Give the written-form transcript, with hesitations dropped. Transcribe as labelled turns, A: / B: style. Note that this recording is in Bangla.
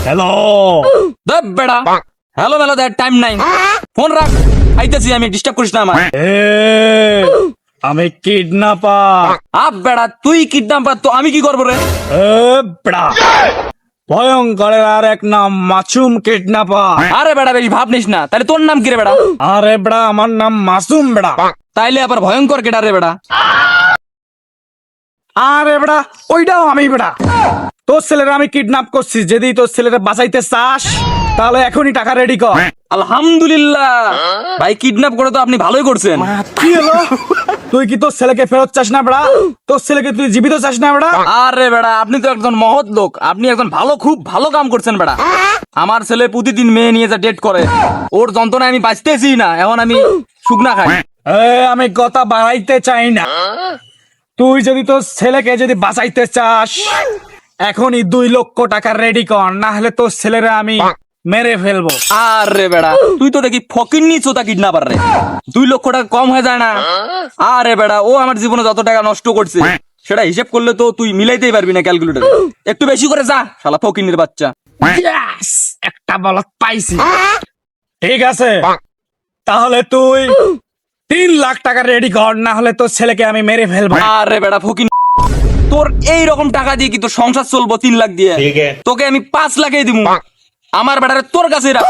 A: হ্যালো
B: দেব বেড়া হ্যালো মেলো দেয় টাইম নাই, ফোন রাখ, আইতেছি আমি, ডিস্টার্ব করিস না আমার।
A: এ আমি কিডন্যাপার।
B: আপ বেড়া তুই কিডন্যাপার তো আমি কি করবো রে?
A: এ বেড়া ভয়ঙ্করের আর এক নাম মাসুম কিডন্যাপার।
B: আরে বেড়া বেশি ভাব নিস না, তাহলে তোর নাম কি রে বেড়া?
A: আরে বেড়া আমার নাম মাসুম বেড়া।
B: তাইলে আবার ভয়ঙ্কর কেডা রে বেড়া?
A: আরে বেড়া ওইটাও আমি বেড়া। তোর ছেলেরা আমি কিডন্যাপ করছি, যদি তোর ছেলেরা বাঁচাইতে চাস তাহলে এখনই টাকা রেডি কর।
B: আলহামদুলিল্লাহ ভাই, কিডন্যাপ করে তো আপনি ভালোই করছেন।
A: কি হলো? তুই কি তোর ছেলেকে ফেরত চাস না বেড়া? তোর ছেলেকে তুই জীবিত চাস না বেড়া?
B: আরে বেড়া আপনি তো একজন মহৎ লোক, আপনি একজন ভালো, খুব ভালো কাম করছেন বেড়া। আমার ছেলে প্রতিদিন মেয়ে নিয়ে যা ডেট করে, ওর যন্ত্রণায় আমি বাঁচতেছি না, এখন আমি শুকনা খাই।
A: আমি কথা বাড়াইতে চাই না। তুই যদি তোর ছেলেকে যদি বাঁচাইতে চাস এখনই 2 লক্ষ টাকা রেডি কর, না হলে তোর ছেলেরা আমি মেরে ফেলবো।
B: আরে বেড়া তুই তো দেখি ফকিন্নি চোতা কিডন্যাপার রে, 2 লক্ষ টাকা কম হয়ে যায় না? আরে বেড়া ও আমার জীবনে যত টাকা নষ্ট করছে সেটা হিসেব করলে তো তুই মিলাইতেই পারবি না ক্যালকুলেটরে। একটু বেশি করে যা শালা ফকিন্নির বাচ্চা।
A: Yes! একটা বলত পাইছি। ঠিক আছে তাহলে তুই 3 লাখ টাকা রেডি কর, না হলে তোর ছেলেকে আমি মেরে ফেলবো।
B: আরে বেড়া ফকিন, তোর এই রকম টাকা দিয়ে কি তোর সংসার চলবো 3 লাখ দিয়ে? তোকে আমি 5 লাখই দিব। আমার বেড়ারে তোর কাছে রাখ।